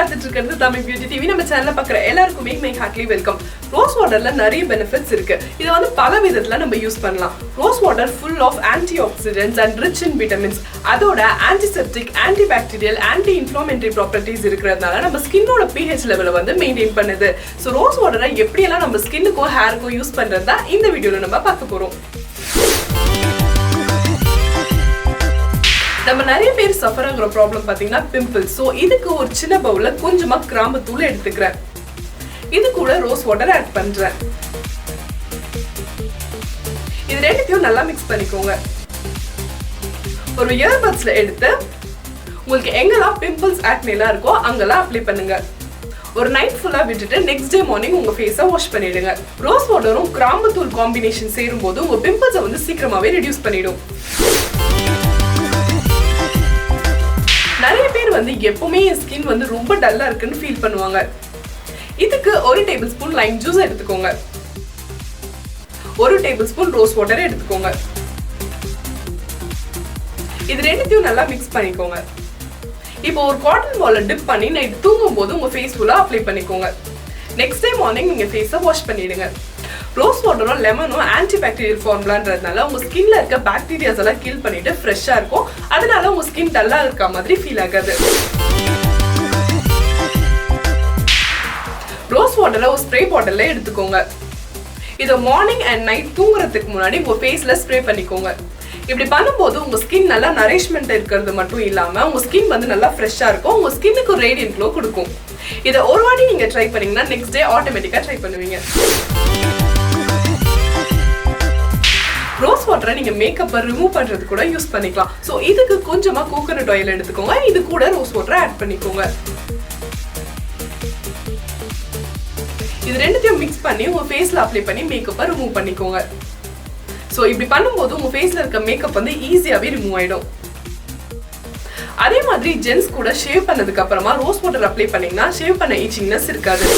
பார்த்துட்டு இருக்கிறது Tamil beauty TV. நம்ம சேனல்ல பார்க்குற எல்லாருக்குமே மை ஹார்ட்லி வெல்கம். ரோஸ் வாட்டர்ல நிறைய பெனிஃபிட்ஸ் இருக்கு. இதை வந்து பல விதத்துல நம்ம யூஸ் பண்ணலாம். Rose water full of anti oxidants and rich in vitamins. அதோட antiseptic, anti bacterial, anti inflammatory properties இருக்கிறதுனால நம்ம ஸ்கின்னோட pH லெவலை வந்து மெயின்டைன் பண்ணுது. ஸோ ரோஸ் வாட்டரை எப்படியெல்லாம் நம்ம ஸ்கின்னுக்கும் ஹேருக்கும் யூஸ் பண்றது தான் இந்த வீடியோல நம்ம பார்க்க போறோம். நம்ம நிறைய பேர் சஃபர் ஆகுற ப்ராப்ளம் பாத்தீங்கன்னா பிம்பிள்ஸ். ஸோ இதுக்கு ஒரு சின்ன பவுல்ல கொஞ்சமா கிராம்பு தூள் எடுத்துக்கிறேன். இது கூட ரோஸ் வாட்டர் ஆட் பண்றேன். இது ரெண்டுத்தையும் நல்லா மிக்ஸ் பண்ணிக்கோங்க. ஒரு இயர்பட்ஸ்ல எடுத்து உங்களுக்கு எங்கெல்லாம் பிம்பிள்ஸ் ஆக்னேலாம் இருக்கோ அங்கெல்லாம் அப்ளை பண்ணுங்க. ஒரு நைட் ஃபுல்லா விட்டுட்டு நெக்ஸ்ட் டே மார்னிங் உங்க ஃபேஸை வாஷ் பண்ணிடுங்க. ரோஸ் வாட்டரும் கிராம்பு தூள் காம்பினேஷன் சேரும் போது உங்க பிம்பிள்ஸை வந்து சீக்கிரமாவே ரெடியூஸ் பண்ணிடும். நிறைய பேர் வந்து எப்பவுமே ஸ்கின் வந்து ரொம்ப டல்லா இருக்குன்னு ஃபீல் பண்ணுவாங்க. இதுக்கு ஒரு டேபிள் ஸ்பூன் லைம் ஜூஸ் எடுத்துக்கோங்க. ஒரு டேபிள் ஸ்பூன் ரோஸ் வாட்டர் எடுத்துக்கோங்க. இது ரெண்டுத்தையும் நல்லா மிக்ஸ் பண்ணிக்கோங்க. இப்போ ஒரு காட்டன் பால்ல டிப் பண்ணி நைட் தூங்கும் போது உங்க ஃபேஸ் ஃபுல்லா அப்ளை பண்ணிக்கோங்க. நெக்ஸ்ட் டே மார்னிங் நீங்க ஃபேஸை வாஷ் பண்ணிடுங்க. ரோஸ் வாட்டரும் லெமனும் ஆன்டி பாக்டீரியல் ஃபார்முலான்றதுனால உங்க ஸ்கின்ல இருக்க பாக்டீரியாஸ் எல்லாம் கில் பண்ணிட்டு ஃப்ரெஷ்ஷா இருக்கும். அதனால உங்க ஸ்கின் டல்லா இருக்க மாதிரி ஃபீல் ஆகாது. ரோஸ் வாட்டரை ஒரு ஸ்ப்ரே பாட்டில்ல எடுத்துக்கோங்க. இதை மார்னிங் அண்ட் நைட் தூங்குறதுக்கு முன்னாடி உங்க ஃபேஸ்ல ஸ்ப்ரே பண்ணிக்கோங்க. இப்படி பண்ணும்போது உங்க ஸ்கின் நல்லா நரிஷ்மெண்ட் இருக்கிறது மட்டும் இல்லாம உங்க ஸ்கின் வந்து நல்லா ஃப்ரெஷ்ஷா இருக்கும். உங்க ஸ்கின்னுக்கு ரேடியன்ட் க்ளோ கொடுக்கும். இதை ஒரு வாட்டி நீங்க ட்ரை பண்ணீங்கன்னா நெக்ஸ்ட் டே ஆட்டோமேட்டிக்கா ட்ரை பண்ணுவீங்க. ரோஸ் வாட்டரை நீங்க மேக்கப்பை ரிமூவ் பண்றது கூட யூஸ் பண்ணிக்கலாம். ஸோ இதுக்கு கொஞ்சமா கோகனட் ஆயில் எடுத்துக்கோங்க. இது கூட ரோஸ் வாட்டரை ஆட் பண்ணிக்கோங்க. இது ரெண்டுத்தையும் மிக்ஸ் பண்ணி உங்க ஃபேஸ்ல அப்ளை பண்ணி மேக்கப்பை ரிமூவ் பண்ணிக்கோங்க. ஸோ இப்படி பண்ணும்போது உங்க ஃபேஸ்ல இருக்க மேக்கப் வந்து ஈஸியாவே ரிமூவ் ஆயிடும். அதே மாதிரி ஜென்ஸ் கூட ஷேவ் பண்ணதுக்கு அப்புறமா ரோஸ் வாட்டர் அப்ளை பண்ணீங்கன்னா ஷேவ் பண்ண இச்சிங்னஸ் இருக்காது.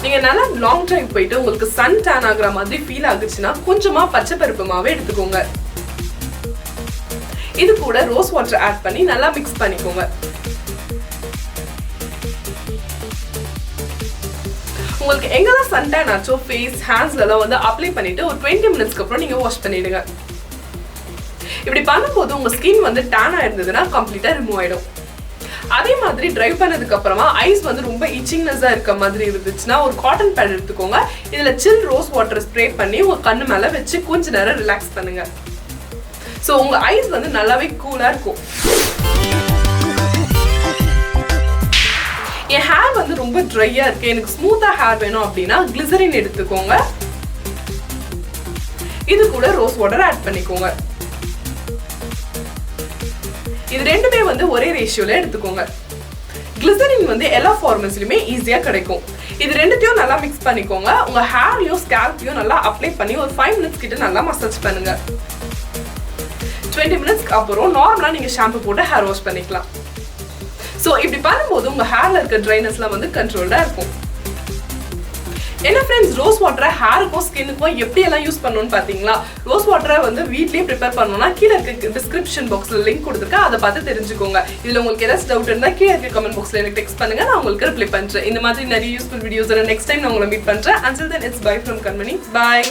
நீங்க நல்லா லாங் டிரைவ் போயிட்டு உங்களுக்கு சன் டேன் ஆகுற மாதிரி ஃபீல் ஆகுச்சுன்னா கொஞ்சமா பச்சை பருப்பு மாவை எடுத்துக்கோங்க. இது கூட ரோஸ் வாட்டர் ஆட் பண்ணி நல்லா மிக்ஸ் பண்ணிக்கோங்க. உங்களுக்கு எங்கெல்லாம் சன் டேன் ஆச்சோ ஃபேஸ் ஹேண்ட்ஸ்ல எல்லாம் வந்து அப்ளை பண்ணிட்டு ஒரு 20 மினிட்ஸ்க்கு அப்புறம் நீங்க வாஷ் பண்ணிடுங்க. இப்படி பண்ணும்போது உங்க ஸ்கின் வந்து டேன் ஆயிருந்ததுன்னா கம்ப்ளீட்டா ரிமூவ் ஆயிடும். அதே மாதிரி ட்ரைவ் பண்ணதுக்கு அப்புறமா ஐஸ் வந்து ரொம்ப இச்சிங்னஸா இருக்க மாதிரி இருந்துச்சுன்னா ஒரு காட்டன் பேட் எடுத்துக்கோங்க. இதுல சில் ரோஸ் வாட்டர் ஸ்ப்ரே பண்ணி உங்க கண்ணு மேல வச்சு கொஞ்ச நேரம் ரிலாக்ஸ் பண்ணுங்க. சோ உங்க ஐஸ் வந்து நல்லாவே கூலா இருக்கும். என் ஹேர் வந்து ரொம்ப ட்ரையா இருக்கு, எனக்கு ஸ்மூத்தா ஹேர் வேணும் அப்படின்னா கிளிசரின் எடுத்துக்கோங்க. இது கூட ரோஸ் வாட்டர் ஆட் பண்ணிக்கோங்க. இது ரெண்டுமே வந்து ஒரே ரேஷியோல எடுத்துக்கோங்க. கிளிசரின் வந்து எல்லா ஃபார்மசிலுமே ஈஸியா கிடைக்கும். இது ரெண்டுத்தையும் நல்லா மிக்ஸ் பண்ணிக்கோங்க. உங்க ஹேர்லயும் ஸ்கேல்ப்லயும் நல்லா அப்ளை பண்ணி ஒரு 5 மினிட்ஸ் கிட்ட நல்லா மசாஜ் பண்ணுங்க. 20 மினிட்ஸ்க்கு அப்புறம் நார்மலா நீங்க ஷாம்பு போட்டு ஹேர் வாஷ் பண்ணிக்கலாம். சோ இப்படி பண்ணும்போது உங்க ஹேர்ல இருக்க ட்ரைனஸ்லாம் வந்து கண்ட்ரோல்டா இருக்கும். என்ன ஃப்ரெண்ட்ஸ், ரோஸ் வாட்டரை ஹேருக்கும் ஸ்கின்னுக்கும் எப்படி எல்லாம் யூஸ் பண்ணணும்னு பாத்தீங்களா? ரோஸ் வாட்டரை வந்து வீட்லயே ப்ரிப்பேர் பண்ணணும்னா கீழே இருக்க டிஸ்கிரிப்ஷன் பாக்ஸ்ல லிங்க் கொடுத்துருக்கேன், அதை பார்த்து தெரிஞ்சுக்கோங்க. இதுல உங்களுக்கு ஏதாச்சும் டவுட் இருந்தா கீழே இருக்க கமெண்ட் பாக்ஸ்ல எனக்கு டெக்ஸ்ட் பண்ணுங்க, நான் உங்களுக்கு ரிப்ளை பண்றேன். இந்த மாதிரி நிறைய யூஸ்ஃபுல் வீடியோஸ் நெக்ஸ்ட் டைம் நான் உங்களை மீட் பண்றேன். Until then, it's bye from Kanmani. Bye.